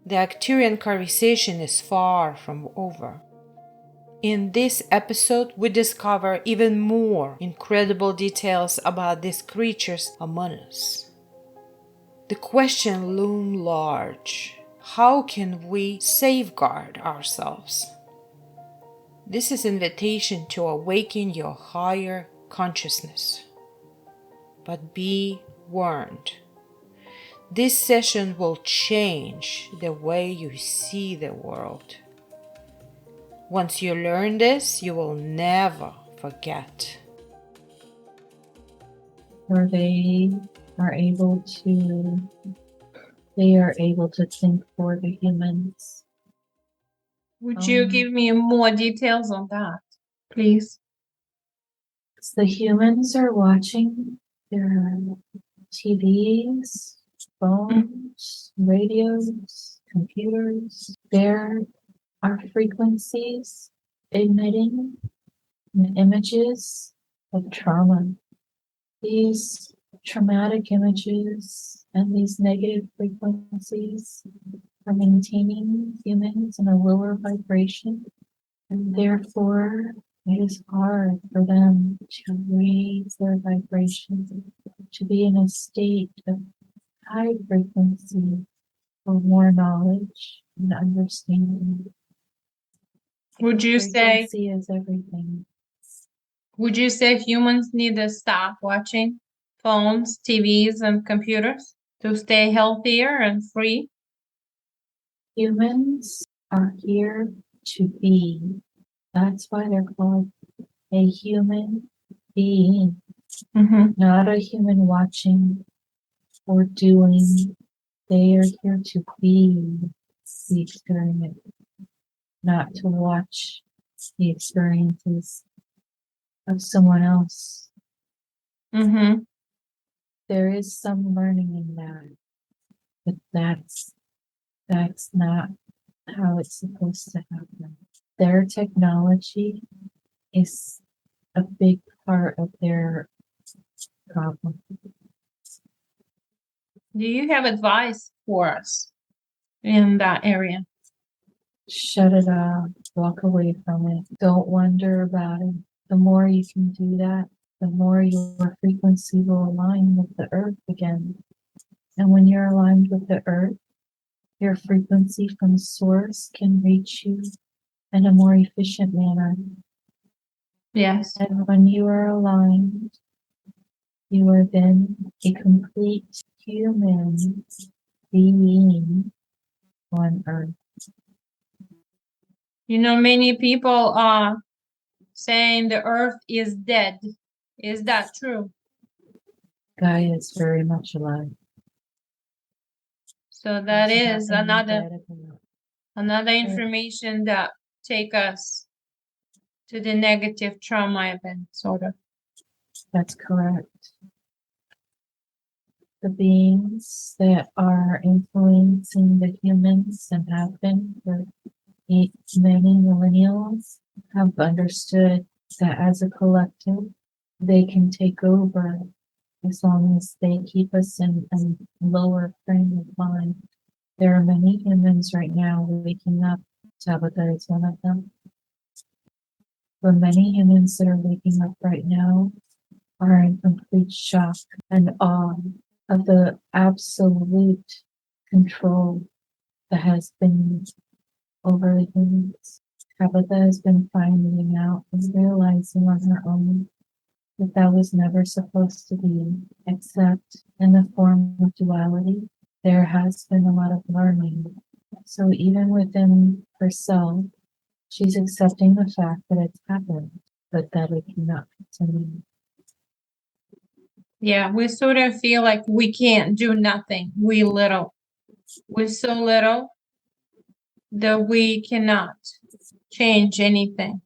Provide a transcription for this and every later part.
The Arcturian conversation is far from over. In this episode, we discover even more incredible details about these creatures among us. The question looms large. How can we safeguard ourselves? This is an invitation to awaken your higher consciousness. But be warned. This session will change the way you see the world. Once you learn this, you will never forget. Or they are able to think for the humans. Would you give me more details on that, please? The humans are watching their TVs, phones, radios, computers. There are frequencies emitting images of trauma. These traumatic images and these negative frequencies are maintaining humans in a lower vibration, and therefore it is hard for them to raise their vibration, to be in a state of high frequency for more knowledge and understanding. Would you say frequency is everything? Would you say humans need to stop watching phones, TVs, and computers to stay healthier and free? Humans are here to be. That's why they're called a human being, not a human watching or doing. They are here to be the experience, not to watch the experiences of someone else. There is some learning in that, but that's not how it's supposed to happen. Their technology is a big part of their problem. Do you have advice for us in that area? Shut it off, walk away from it. Don't wonder about it. The more you can do that, the more your frequency will align with the earth again. And when you're aligned with the earth, your frequency from source can reach you in a more efficient manner. Yes. And when you are aligned, you are then a complete human being on earth. You know, many people are saying the earth is dead. Is that true? Gaia is very much alive. So that is another Right. information that take us to the negative trauma event, sort of. That's correct. The beings that are influencing the humans and have been for many millennials have understood that as a collective, they can take over as long as they keep us in a lower frame of mind. There are many humans right now waking up. Tabitha is one of them. The many humans that are waking up right now are in complete shock and awe of the absolute control that has been over the humans. Tabitha has been finding out and realizing on her own that that was never supposed to be, except in the form of duality. There has been a lot of learning. So even within herself, she's accepting the fact that it's happened, but that it cannot continue. Yeah, we sort of feel like we can't do nothing. We're so little that we cannot change anything.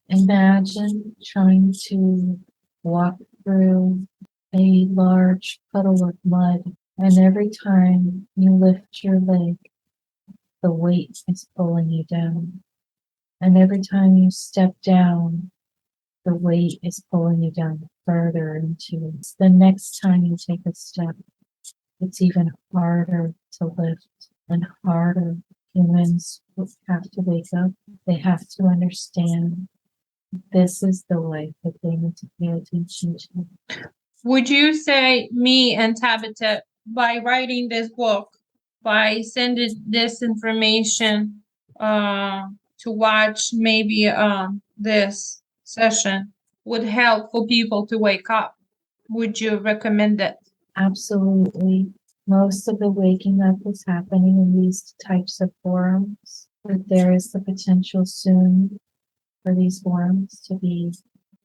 Imagine trying to walk through a large puddle of mud, and every time you lift your leg, the weight is pulling you down. And every time you step down, the weight is pulling you down further into it. The next time you take a step, it's even harder to lift. and harder humans have to wake up. They have to understand this is the life that they need to pay attention to. Would you say me and Tabitha, by writing this book, by sending this information to watch maybe this session, would help for people to wake up? Would you recommend it? Absolutely. Most of the waking up is happening in these types of forums, but there is the potential soon for these forums to be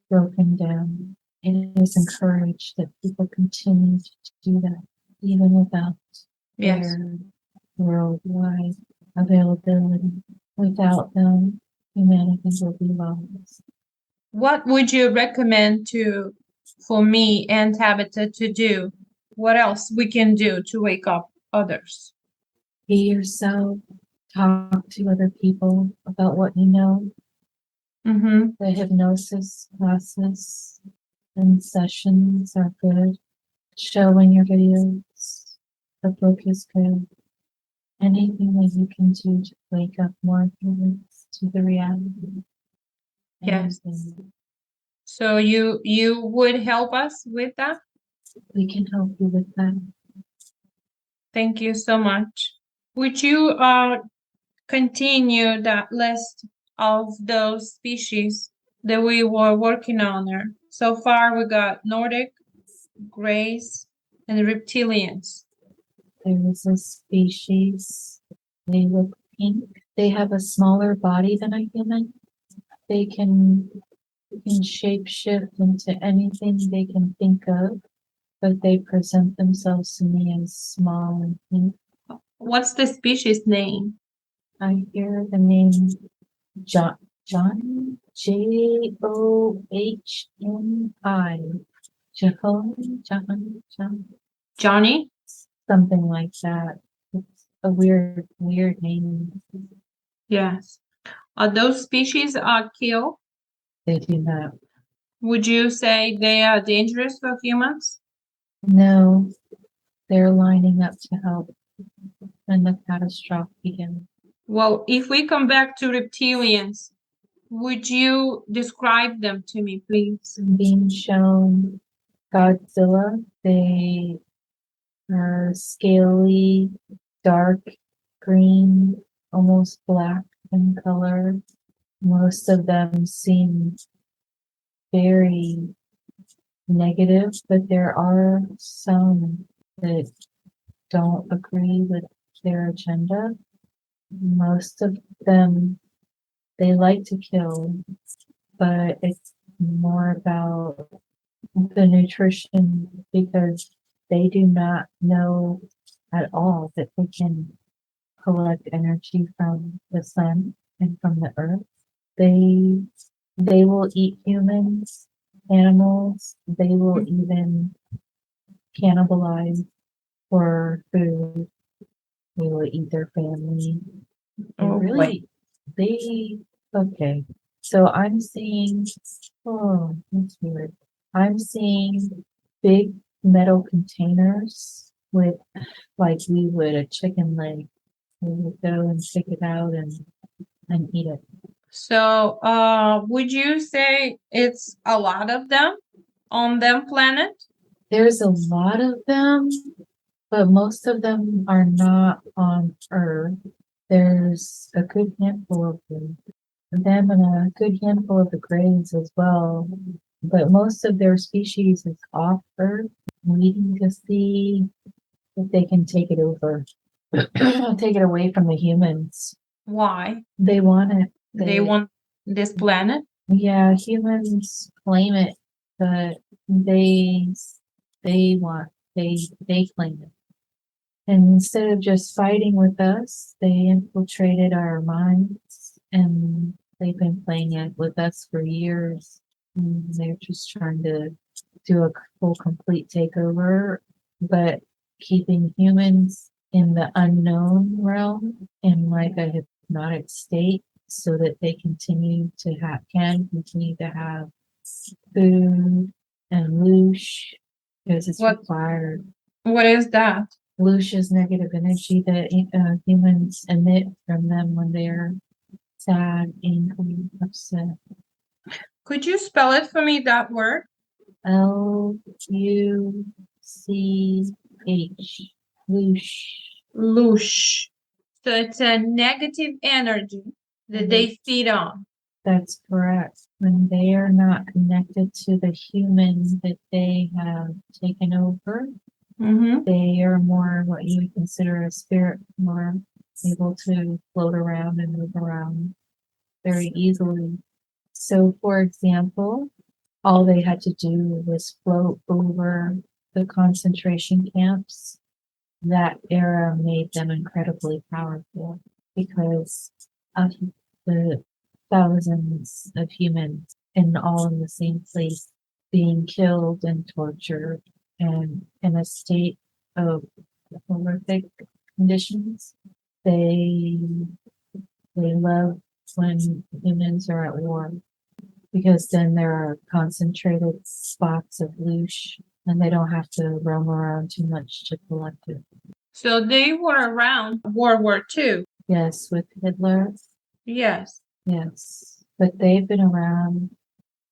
broken down. It is encouraged that people continue to do that, even without Yes. their worldwide availability. Without them, humanity will be lost. What would you recommend for me and Tabitha to do? What else we can do to wake up others? Be yourself. Talk to other people about what you know. Mm-hmm. The hypnosis classes and sessions are good. Showing your videos. The book is good. Anything that you can do to wake up more humans to the reality. Yes. Anything. So you would help us with that? We can help you with that. Thank you so much. Would you continue that list of those species that we were working on there? So far we got Nordic, Greys, and Reptilians. There is a species, they look pink. They have a smaller body than a human. They can shape shift into anything they can think of, but they present themselves to me as small and pink. What's the species name? I hear the name John, Johnny, Johni, John, Johnny? something like that. It's a weird name. Yes. Are those species killed? They do not. Would you say they are dangerous for humans? No, they're lining up to help when the catastrophe begins. Well, if we come back to reptilians, would you describe them to me, please? Being shown Godzilla, they are scaly, dark green, almost black in color. Most of them seem very negative, but there are some that don't agree with their agenda. Most of them, they like to kill, but it's more about the nutrition because they do not know at all that they can collect energy from the sun and from the earth. They will eat humans, animals, they will even cannibalize for food. They will eat their family. They Oh, really, they, okay. So I'm seeing, oh, that's weird. I'm seeing big metal containers with, like we would a chicken leg. We would go and pick it out and eat it. So, would you say it's a lot of them on them planet? There's a lot of them, but most of them are not on Earth. There's a good handful of them and a good handful of the grays as well. But most of their species is off Earth, waiting to see if they can take it over, take it away from the humans. Why? They want it. They want this planet? Yeah, humans claim it, but they claim it. And instead of just fighting with us, they infiltrated our minds and they've been playing it with us for years. And they're just trying to do a full complete takeover, but keeping humans in the unknown realm in like a hypnotic state so that they can continue to have food and loosh because it's What- required. What is that? Lucia's negative energy that humans emit from them when they're sad, angry, upset. Could you spell it for me, that word? Luch. Lush. Loosh. So it's a negative energy that they feed on. That's correct. When they are not connected to the human that they have taken over, they are more what you would consider a spirit, more able to float around and move around very easily. So, for example, all they had to do was float over the concentration camps. That era made them incredibly powerful because of the thousands of humans and all in the same place being killed and tortured and in a state of horrific conditions. They love when humans are at war because then there are concentrated spots of loosh and they don't have to roam around too much to collect it. So they were around World War II. Yes, with Hitler. Yes. Yes, but they've been around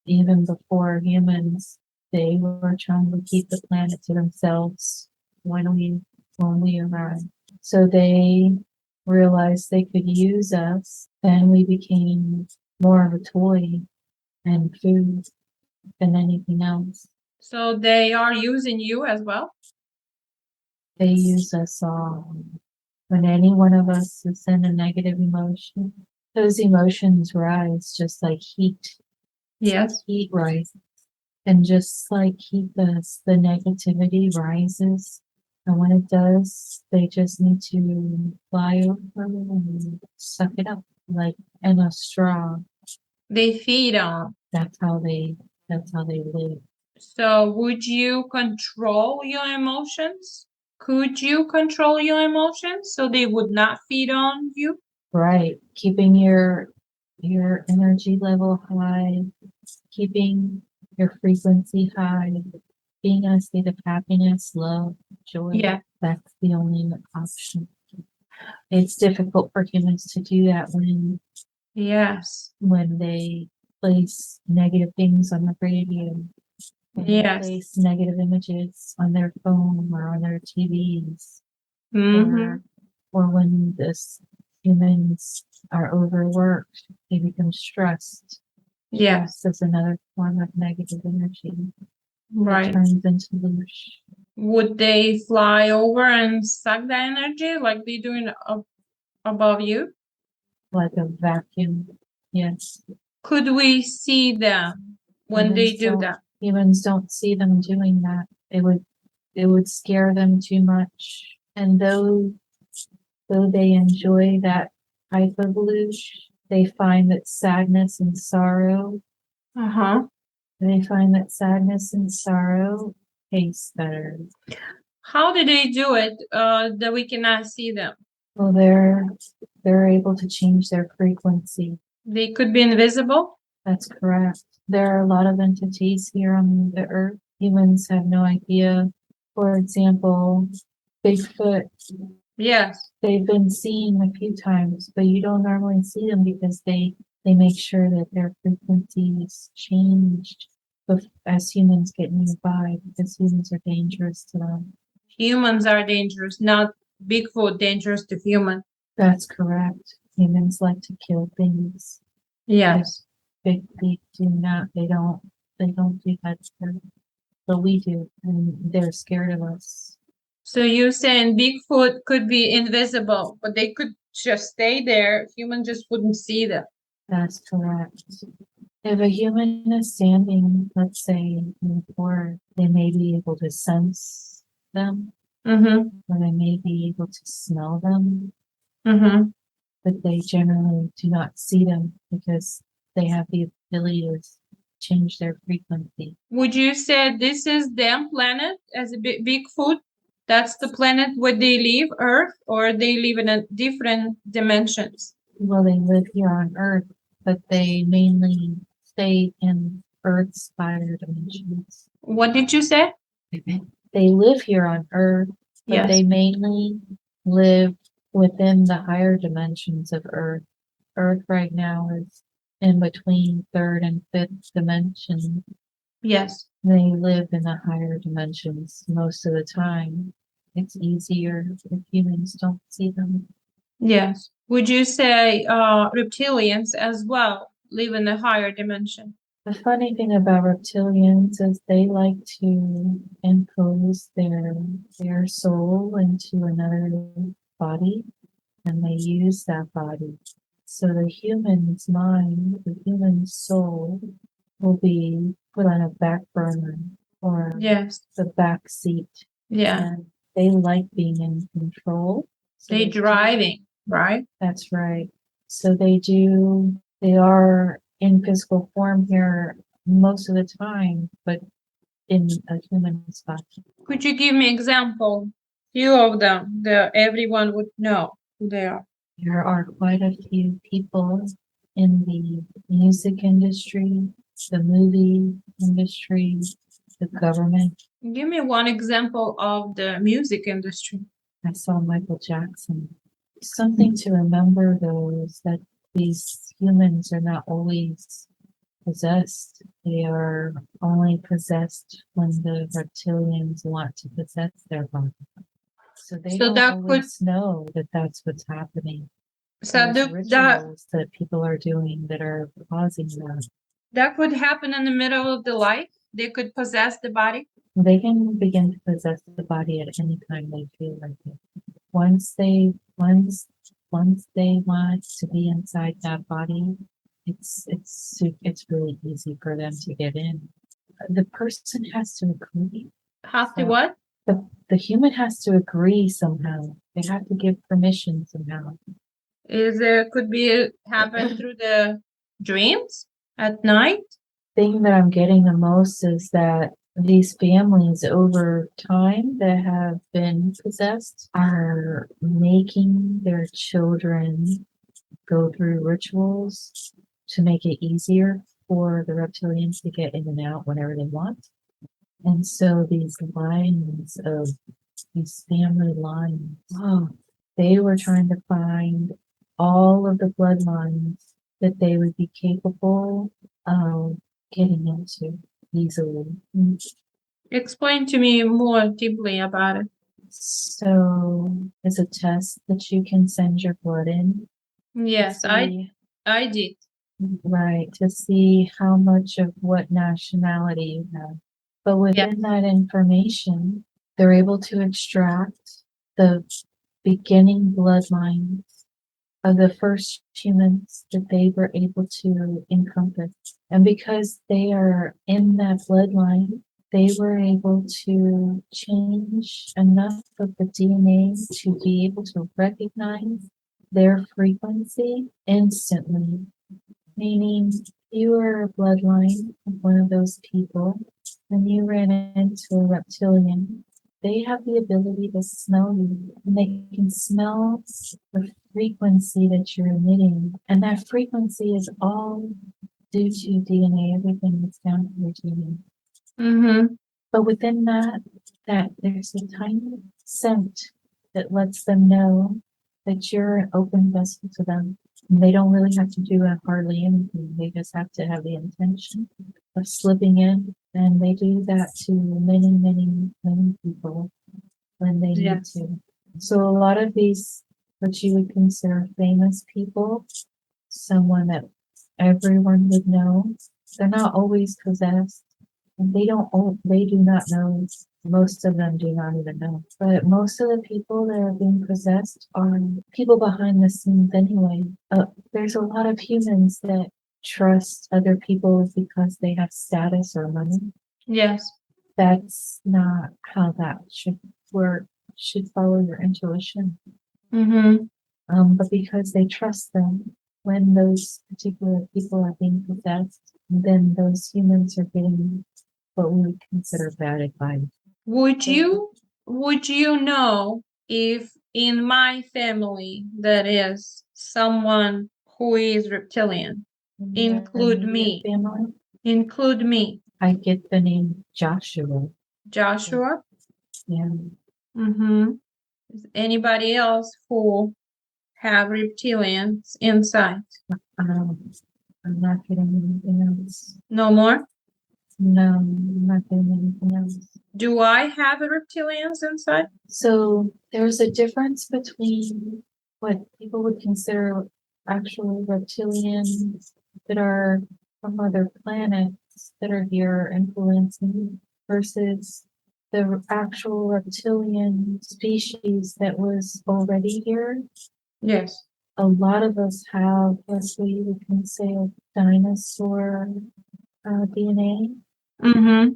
even before humans. They were trying to keep the planet to themselves when we arrived. So they realized they could use us, and we became more of a toy and food than anything else. So they are using you as well? They use us all. When any one of us is in a negative emotion, those emotions rise just like heat. Yes. Heat rises. And just like heat does, the negativity rises. And when it does, they just need to fly over and suck it up like in a straw. They feed on. That's how they live. So would you control your emotions? Could you control your emotions so they would not feed on you? Right. Keeping your energy level high, keeping your frequency high, being in a state of happiness, love, joy. Yeah. That's the only option. It's difficult for humans to do that Yes. when they place negative things on the radio, when they Yes. place negative images on their phone or on their TVs, Mm-hmm. or when this humans are overworked, they become stressed. Yes. Stress is another form of negative energy. Right. It turns into loosh. Would they fly over and suck the energy like they doing above you? Like a vacuum. Yes. Could we see them when they do that? Humans don't see them doing that. It would scare them too much. And though they enjoy that type of loosh, they find that sadness and sorrow taste better. How do they do it that we cannot see them? Well, they're able to change their frequency. They could be invisible? That's correct. There are a lot of entities here on the earth. Humans have no idea. For example, Bigfoot. Yes. They've been seen a few times, but you don't normally see them because they make sure that their frequency is changed as humans get nearby because humans are dangerous to them. Humans are dangerous, not Bigfoot dangerous to humans. That's correct. Humans like to kill things. Yes. Big do not. They don't do that stuff. But we do, and they're scared of us. So you're saying Bigfoot could be invisible, but they could just stay there. Humans just wouldn't see them. That's correct. If a human is standing, let's say, in the forest, they may be able to sense them, or they may be able to smell them, but they generally do not see them because they have the ability to change their frequency. Would you say this is them planet as a Bigfoot? That's the planet where they live, Earth, or they live in a different dimensions? Well, they live here on Earth, but they mainly stay in Earth's higher dimensions. What did you say? They live here on Earth, but Yes. they mainly live within the higher dimensions of Earth. Earth right now is in between third and fifth dimension. Yes. They live in the higher dimensions most of the time. It's easier if humans don't see them. Yes. Would you say reptilians as well live in a higher dimension? The funny thing about reptilians is they like to impose their soul into another body, and they use that body. So the human's mind, the human soul, will be put on a back burner or Yes. the back seat. Yeah. And they like being in control. So They driving, right? That's right. So they are in physical form here most of the time, but in a human spot. Could you give me example? Few of them that everyone would know who they are. There are quite a few people in the music industry, the movie industry, the government. Give me one example of the music industry. I saw Michael Jackson. Something to remember though is that these humans are not always possessed. They are only possessed when the reptilians want to possess their body. So they So don't that could always know that that's what's happening. so There's that rituals that people are doing that are causing that. that could happen in the middle of the life. They could possess the body. They can begin to possess the body at any time they feel like it. Once they want to be inside that body, it's really easy for them to get in. The person has to agree. Have to So what? the human has to agree somehow. They have to give permission somehow. Is there could be happen through the dreams at night? Thing that I'm getting the most is that these families over time that have been possessed are making their children go through rituals to make it easier for the reptilians to get in and out whenever they want. And so these lines of these family lines, they were trying to find all of the bloodlines that they would be capable of getting into easily. Explain to me more deeply about it. So it's a test that you can send your blood in. Yes, I did. Right, to see how much of what nationality you have. But within that information, they're able to extract the beginning bloodlines of the first humans that they were able to encompass. And because they are in that bloodline, they were able to change enough of the DNA to be able to recognize their frequency instantly. Meaning, you are a bloodline of one of those people, and you ran into a reptilian. They have the ability to smell you, and they can smell the frequency that you're emitting. And that frequency is all due to DNA, everything that's down to your DNA. Mm-hmm. But within that there's a tiny scent that lets them know that you're an open vessel to them. And they don't really have to do hardly anything. They just have to have the intention of slipping in. And they do that to many, many, many people when they need to. So a lot of these, what you would consider famous people, someone that everyone would know, they're not always possessed. And they do not know. Most of them do not even know. But most of the people that are being possessed are people behind the scenes anyway. There's a lot of humans that trust other people because they have status or money. Yes. That's not how that should work. Should follow your intuition. Mm-hmm. But because they trust them, when those particular people are being possessed, then those humans are getting what we would consider bad advice. Would you know if in my family there is someone who is reptilian? Include me. Family? Include me. I get the name Joshua. Joshua? Yeah. Mm-hmm. Is anybody else who have reptilians inside? I'm not getting anything else. No more? No, I'm not getting anything else. Do I have reptilians inside? So there's a difference between what people would consider actual reptilians that are from other planets that are here influencing versus the actual reptilian species that was already here. Yes. A lot of us have what we can say a dinosaur DNA Mm-hmm.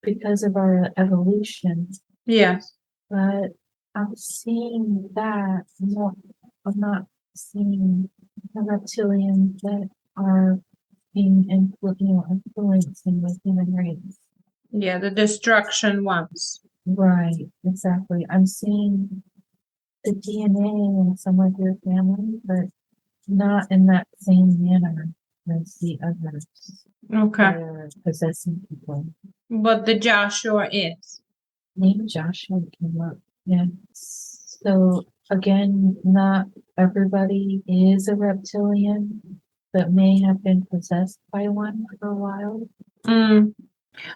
because of our evolution. Yes. But I'm seeing that more. I'm not seeing the reptilians that are being influencing the human race. Yeah, the destruction ones. Right, exactly. I'm seeing the DNA in some of your family, but not in that same manner as the others Okay. that are possessing people. But the Joshua is. Name Joshua came up. Yeah. So again, not everybody is a reptilian, but may have been possessed by one for a while. Mm.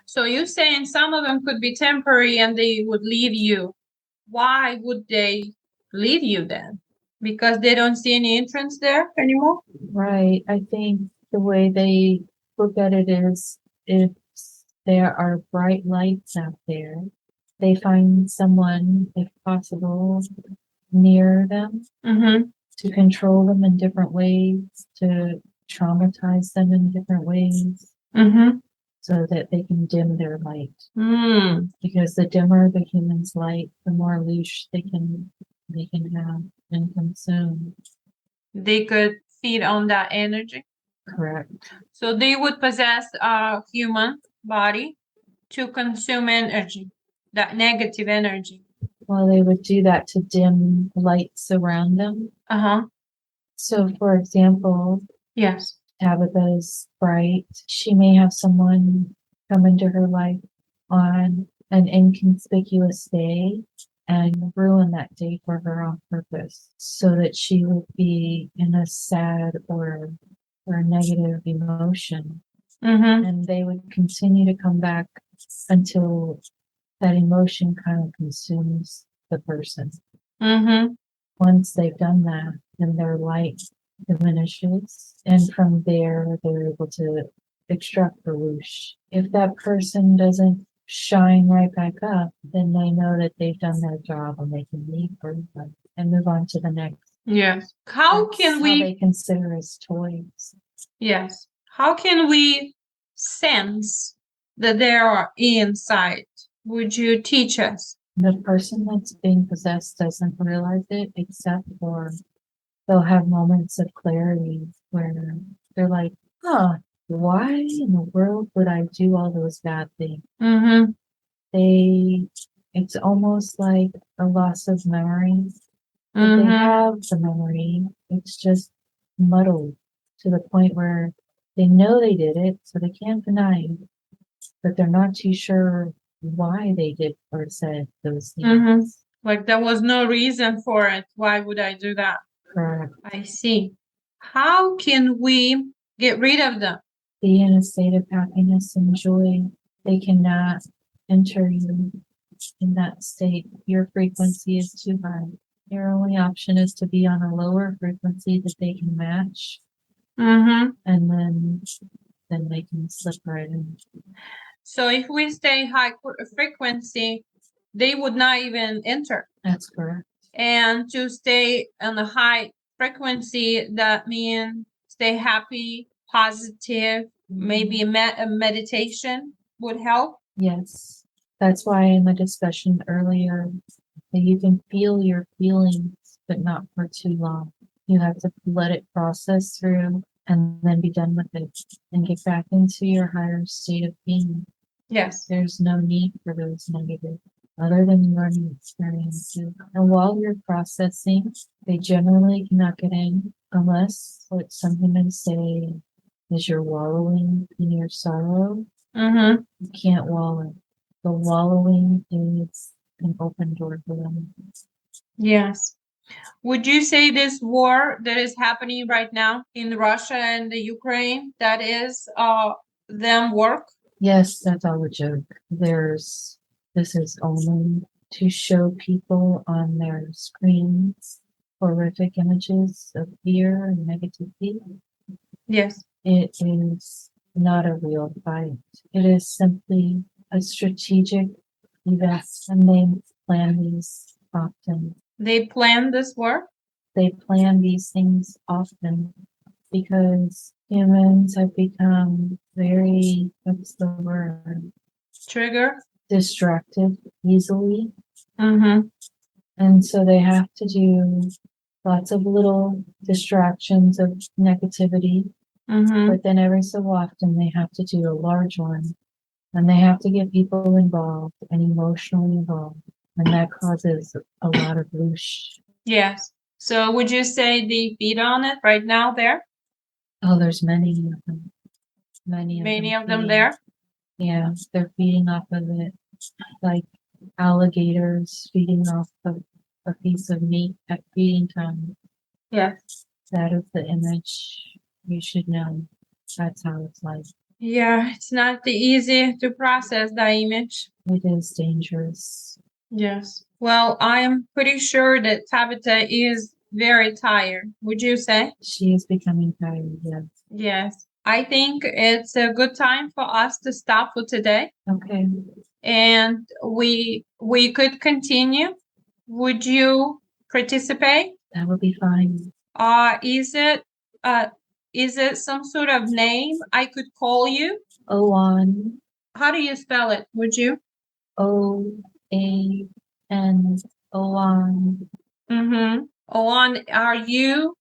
So you're saying some of them could be temporary and they would leave you. Why would they leave you then? Because they don't see any entrance there anymore? Right. I think the way they look at it is if there are bright lights out there, they find someone, if possible, near them Mm-hmm. to control them in different ways, to traumatize them in different ways, Mm-hmm. so that they can dim their light. Mm. Because the dimmer the human's light, the more leash they can have and consume. They could feed on that energy. Correct. So they would possess a human body to consume energy, that negative energy. Well, they would do that to dim lights around them. Uh-huh. So, for example, Yes. Tabitha is bright. She may have someone come into her life on an inconspicuous day and ruin that day for her on purpose so that she would be in a sad or a negative emotion. Mm-hmm. And they would continue to come back until that emotion kind of consumes the person. Mm-hmm. Once they've done that, then their light diminishes, and from there they're able to extract the whoosh. If that person doesn't shine right back up, then they know that they've done their job and they can leave for and move on to the next. Yes. How That's can how we they consider as toys. Yes. How can we sense that they are inside? Would you teach us? The person that's being possessed doesn't realize it, except for they'll have moments of clarity where they're like, huh, why in the world would I do all those bad things? Mm-hmm. It's almost like a loss of memory. But they Mm-hmm. have the memory, it's just muddled to the point where they know they did it, so they can't deny it, but they're not too sure why they did or said those things. Mm-hmm. Like there was no reason for it. Why would I do that? Correct. I see. How can we get rid of them? Be in a state of happiness and joy. They cannot enter you in that state. Your frequency is too high. Your only option is to be on a lower frequency that they can match, Mm-hmm. and then they can slip right in. So if we stay high frequency, they would not even enter. That's correct. And to stay on the high frequency, that means stay happy, positive, maybe a meditation would help. Yes. That's why in the discussion earlier, that you can feel your feelings, but not for too long. You have to let it process through and then be done with it and get back into your higher state of being. Yes. There's no need for those negative, other than learning experiences. And while you're processing, they generally cannot get in unless what some humans say is you're wallowing in your sorrow. Mm-hmm. You can't wallow. The wallowing is an open door for them. Yes. Would you say this war that is happening right now in Russia and the Ukraine, that is them work? Yes, that's all a joke. This is only to show people on their screens horrific images of fear and negativity. Yes. It is not a real fight. It is simply a strategic event, and they plan these often. They plan this war? They plan these things often because humans have become very, what's the word? Trigger? Distracted easily. Mm-hmm. And so they have to do lots of little distractions of negativity. Mm-hmm. But then every so often they have to do a large one. And they have to get people involved and emotionally involved. And that causes a lot of whoosh. Yes. So would you say they feed on it right now there? Oh, there's many of them. Many of them feeding. there? Yeah, they're feeding off of it. Like alligators feeding off of a piece of meat at feeding time. Yes. That is the image you should know. That's how it's like. Yeah, it's not easy to process that image. It is dangerous. Yes. Well, I'm pretty sure that Tabitha is very tired. Would you say? She is becoming tired, yes. Yes. I think it's a good time for us to stop for today. Okay. And we could continue. Would you participate? That would be fine. Is it some sort of name I could call you? Oan. How do you spell it? Would you? Oan. Oan. Mm-hmm. Oan, are you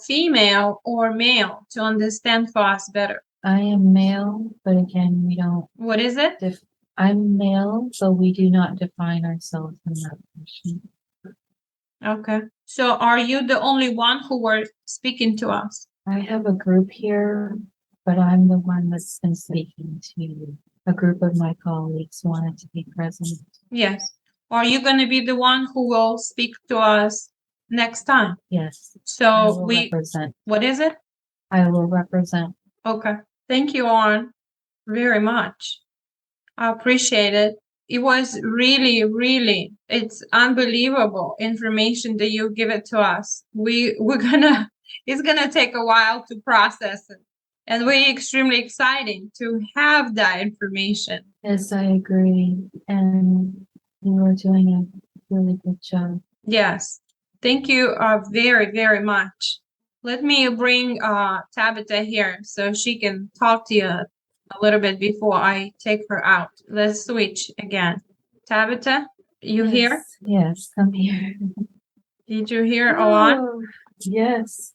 female or male to understand for us better? I am male, but again, we don't. What is it? I'm male, but we do not define ourselves in that fashion. Okay. So are you the only one who were speaking to us? I have a group here, but I'm the one that's been speaking to you. A group of my colleagues wanted to be present. Yes. Are you going to be the one who will speak to us next time? Yes. I So will represent. what is it? I will represent. Okay. Thank you, Arn, very much. I appreciate it. It was really, really, it's unbelievable information that you give it to us. It's gonna take a while to process it. And we're extremely exciting to have that information. Yes, I agree. And you are doing a really good job. Yes. Thank you very, very much. Let me bring Tabitha here so she can talk to you a little bit before I take her out. Let's switch again. Tabitha, you here? Yes, I'm here. Did you hear Oan? Oh, yes.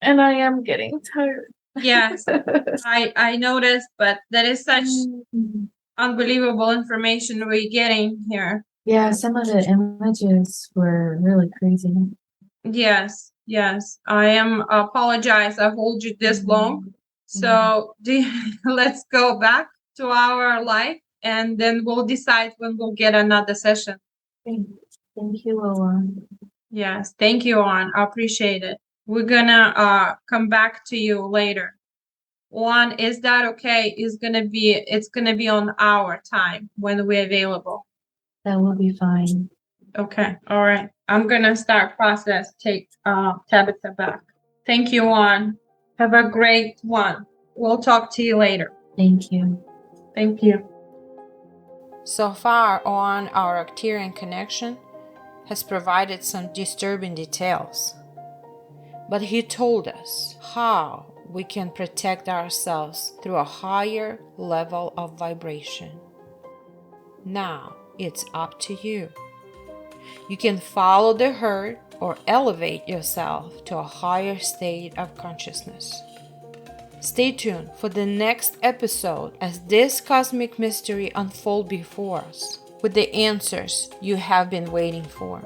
And I am getting tired. Yes, I noticed, but that is such unbelievable information we're getting here. Yeah, some of the images were really crazy. Yes, yes. I am apologize. I hold you this long. So let's go back to our life and then we'll decide when we'll get another session. Thank you, Owen. Yes, thank you, Juan. I appreciate it. We're gonna come back to you later. Juan, is that okay? It's gonna be on our time when we're available. That will be fine. Okay, all right. I'm gonna start process, take Tabitha back. Thank you, Juan. Have a great one. We'll talk to you later. Thank you. Thank you. So far on, our Arcturian connection has provided some disturbing details. But he told us how we can protect ourselves through a higher level of vibration. Now it's up to you. You can follow the herd or elevate yourself to a higher state of consciousness. Stay tuned for the next episode as this cosmic mystery unfolds before us with the answers you have been waiting for.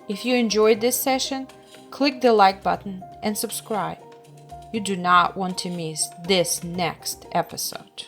If you enjoyed this session, click the like button and subscribe. You do not want to miss this next episode.